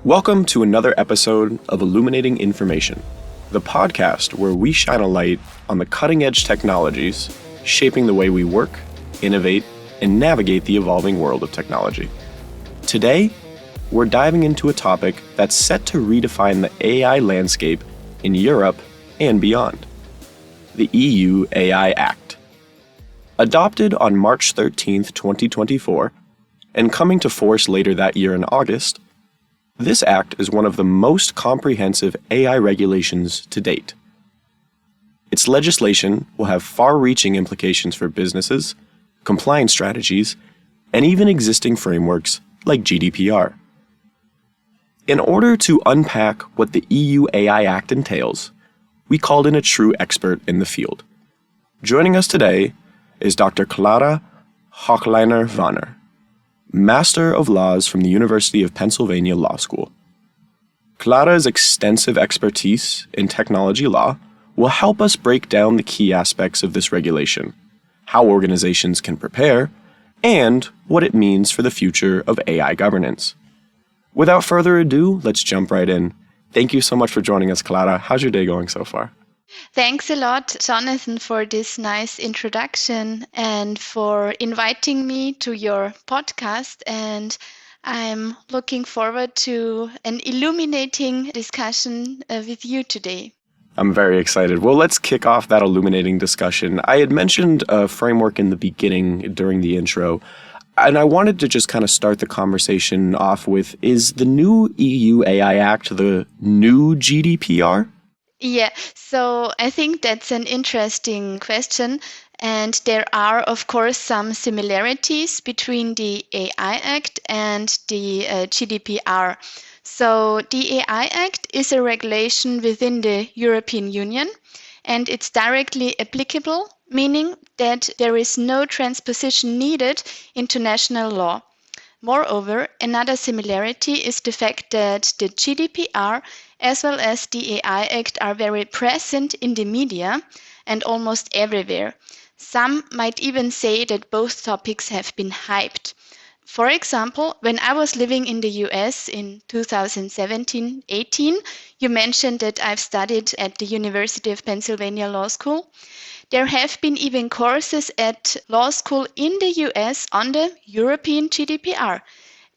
Welcome to another episode of Illuminating Information, the podcast where we shine a light on the cutting-edge technologies shaping the way we work, innovate, and navigate the evolving world of technology. Today, we're diving into a topic that's set to redefine the AI landscape in Europe and beyond: the EU AI Act. Adopted on March 13, 2024, and coming to force later that year in August, this act is one of the most comprehensive AI regulations to date. Its legislation will have far-reaching implications for businesses, compliance strategies, and even existing frameworks like GDPR. In order to unpack what the EU AI Act entails, we called in a true expert in the field. Joining us today is Dr. Clara Hochleitner-Wanner, Master of Laws from the University of Pennsylvania Law School. Clara's extensive expertise in technology law will help us break down the key aspects of this regulation, how organizations can prepare, and what it means for the future of AI governance. Without further ado, let's jump right in. Thank you so much for joining us, Clara. How's your day going so far? Thanks a lot, Jonathan, for this nice introduction and for inviting me to your podcast. And I'm looking forward to an illuminating discussion with you today. I'm very excited. Well, let's kick off that illuminating discussion. I had mentioned a framework in the beginning during the intro, and I wanted to just kind of start the conversation off with, is the new EU AI Act the new GDPR? Yeah, so I think that's an interesting question. And there are, of course, some similarities between the AI Act and the GDPR. So the AI Act is a regulation within the European Union, and it's directly applicable, meaning that there is no transposition needed into national law. Moreover, another similarity is the fact that the GDPR as well as the AI Act are very present in the media and almost everywhere. Some might even say that both topics have been hyped. For example, when I was living in the US in 2017-18, you mentioned that I've studied at the University of Pennsylvania Law School. There have been even courses at law school in the US on the European GDPR.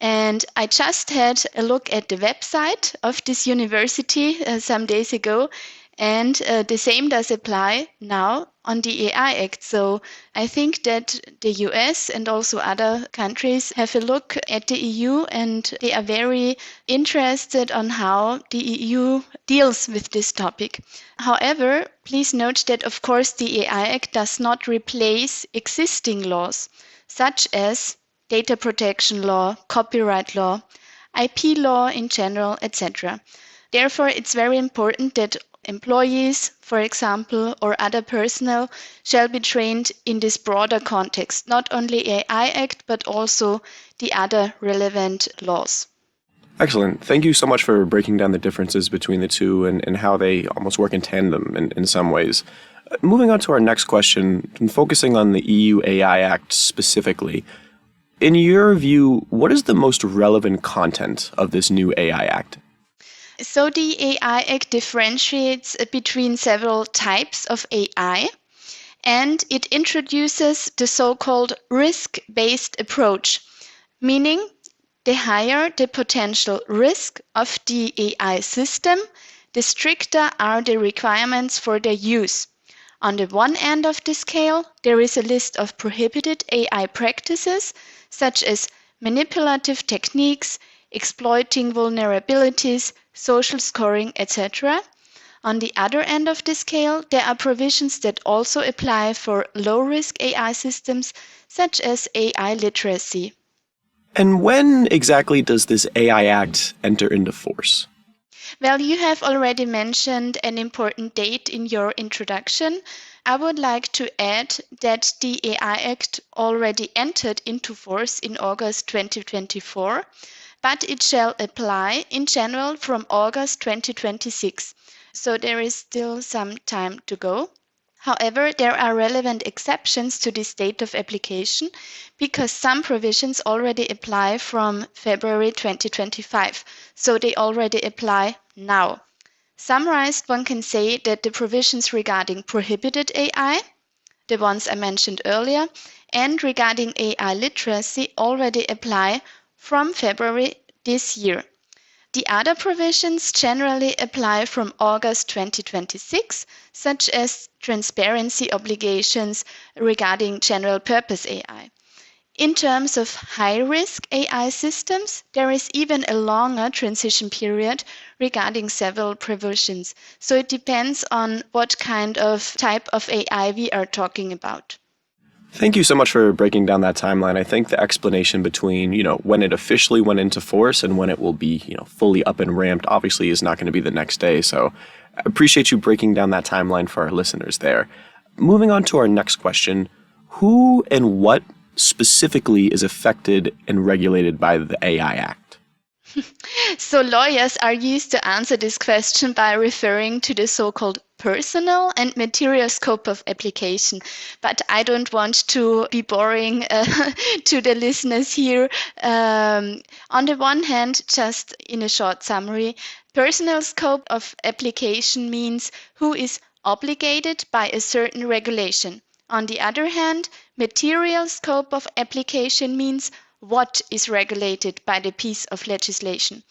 And I just had a look at the website of this university some days ago, and the same does apply now on the AI Act. So I think that the US and also other countries have a look at the EU, and they are very interested on how the EU deals with this topic. However, please note that, of course, the AI Act does not replace existing laws, such as data protection law, copyright law, IP law in general, etc. Therefore, it's very important that employees, for example, or other personnel shall be trained in this broader context, not only AI Act, but also the other relevant laws. Excellent. Thank you so much for breaking down the differences between the two and how they almost work in tandem in some ways. Moving on to our next question, and focusing on the EU AI Act specifically, in your view, what is the most relevant content of this new AI Act? So the AI Act differentiates between several types of AI, and it introduces the so-called risk-based approach, meaning the higher the potential risk of the AI system, the stricter are the requirements for their use. On the one end of the scale, there is a list of prohibited AI practices, such as manipulative techniques, exploiting vulnerabilities, social scoring, etc. On the other end of the scale, there are provisions that also apply for low-risk AI systems, such as AI literacy. And when exactly does this AI Act enter into force? Well, you have already mentioned an important date in your introduction. I would like to add that the AI Act already entered into force in August 2024, but it shall apply in general from August 2026. So there is still some time to go. However, there are relevant exceptions to this date of application because some provisions already apply from February 2025, so they already apply now. Summarized, one can say that the provisions regarding prohibited AI, the ones I mentioned earlier, and regarding AI literacy already apply from February this year. The other provisions generally apply from August 2026, such as transparency obligations regarding general purpose AI. In terms of high-risk AI systems, there is even a longer transition period regarding several provisions. So it depends on what kind of type of AI we are talking about. Thank you so much for breaking down that timeline. I think the explanation between, when it officially went into force and when it will be, fully up and ramped obviously is not going to be the next day. So I appreciate you breaking down that timeline for our listeners there. Moving on to our next question, who and what specifically is affected and regulated by the AI Act? So lawyers are used to answer this question by referring to the so-called personal and material scope of application. But I don't want to be boring to the listeners here. On the one hand, just in a short summary, personal scope of application means who is obligated by a certain regulation. On the other hand, material scope of application means what is regulated by the piece of legislation.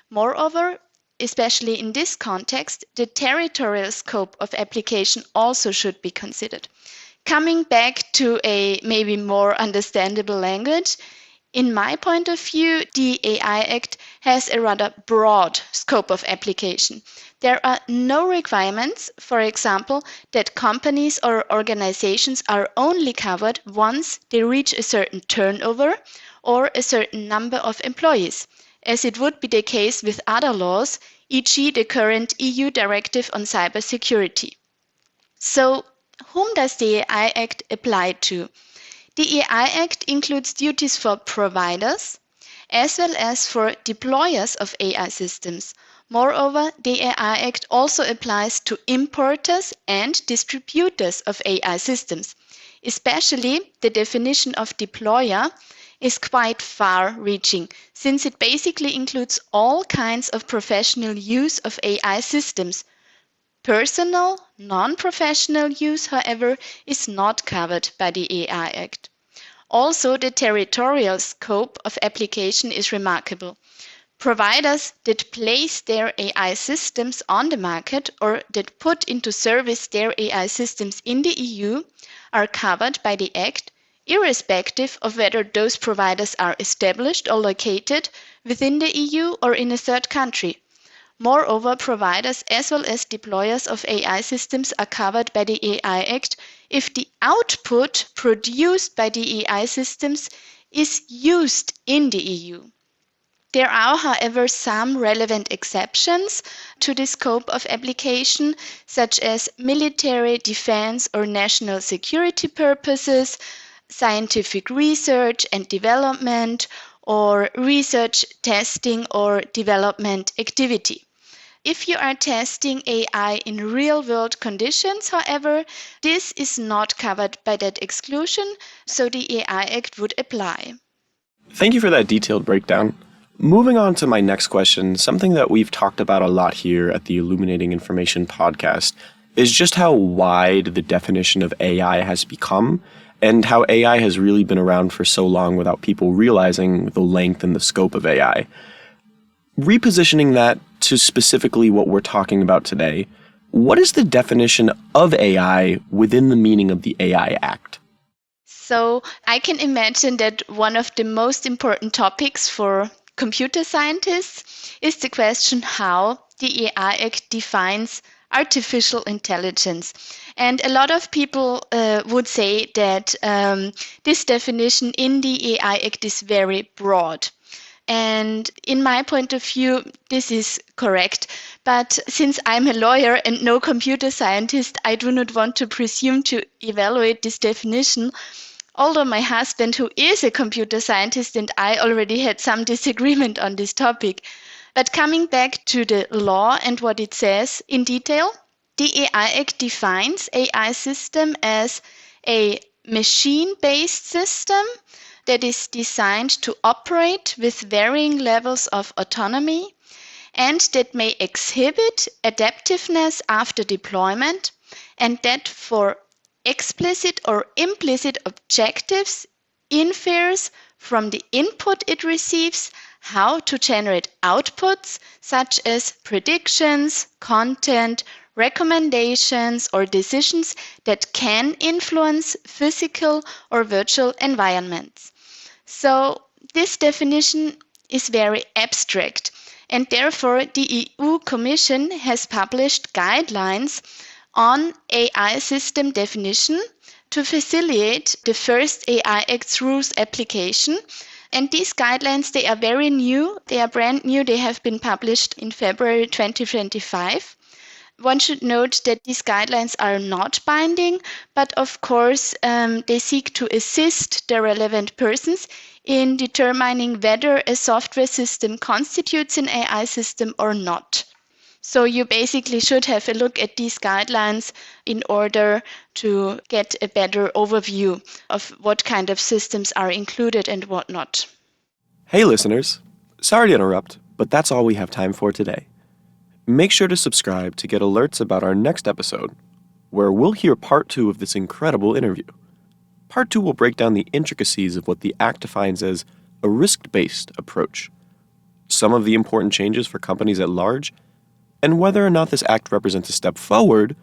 Moreover, especially in this context, the territorial scope of application also should be considered. Coming back to a maybe more understandable language, in my point of view, the AI Act has a rather broad scope of application. There are no requirements, for example, that companies or organizations are only covered once they reach a certain turnover or a certain number of employees, as it would be the case with other laws, e.g. the current EU Directive on Cybersecurity. So, whom does the AI Act apply to? The AI Act includes duties for providers as well as for deployers of AI systems. Moreover, the AI Act also applies to importers and distributors of AI systems. Especially, the definition of deployer is quite far-reaching, since it basically includes all kinds of professional use of AI systems. Personal, non-professional use, however, is not covered by the AI Act. Also, the territorial scope of application is remarkable. Providers that place their AI systems on the market or that put into service their AI systems in the EU are covered by the Act, irrespective of whether those providers are established or located within the EU or in a third country. Moreover, providers as well as deployers of AI systems are covered by the AI Act if the output produced by the AI systems is used in the EU. There are, however, some relevant exceptions to the scope of application, such as military, defense, or national security purposes, scientific research and development, or research, testing, or development activity. If you are testing AI in real-world conditions, however, this is not covered by that exclusion, so the AI Act would apply. Thank you for that detailed breakdown. Moving on to my next question, something that we've talked about a lot here at the Illuminating Information podcast is just how wide the definition of AI has become and how AI has really been around for so long without people realizing the length and the scope of AI. Repositioning that to specifically what we're talking about today, what is the definition of AI within the meaning of the AI Act? So I can imagine that one of the most important topics for computer scientists is the question how the AI Act defines artificial intelligence. And a lot of people would say that this definition in the AI Act is very broad. And in my point of view, this is correct. But since I'm a lawyer and no computer scientist, I do not want to presume to evaluate this definition. Although my husband, who is a computer scientist, and I already had some disagreement on this topic. But coming back to the law and what it says in detail, The AI Act defines AI system as a machine-based system that is designed to operate with varying levels of autonomy and that may exhibit adaptiveness after deployment, and that for explicit or implicit objectives infers from the input it receives how to generate outputs such as predictions, content, recommendations, or decisions that can influence physical or virtual environments. So this definition is very abstract, and therefore the EU Commission has published guidelines on AI system definition to facilitate the first AI Act's rules application. And these guidelines, they are very new, they are brand new, they have been published in February 2025. One should note that these guidelines are not binding, but of course they seek to assist the relevant persons in determining whether a software system constitutes an AI system or not. So you basically should have a look at these guidelines in order to get a better overview of what kind of systems are included and what not. Hey listeners, sorry to interrupt, but that's all we have time for today. Make sure to subscribe to get alerts about our next episode, where we'll hear part 2 of this incredible interview. Part 2 will break down the intricacies of what the Act defines as a risk-based approach, some of the important changes for companies at large, and whether or not this Act represents a step forward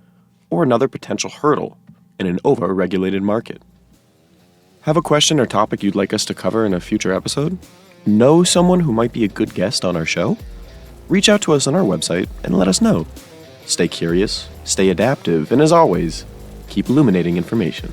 or another potential hurdle in an over-regulated market. Have a question or topic you'd like us to cover in a future episode? Know someone who might be a good guest on our show? Reach out to us on our website and let us know. Stay curious, stay adaptive, and as always, keep illuminating information.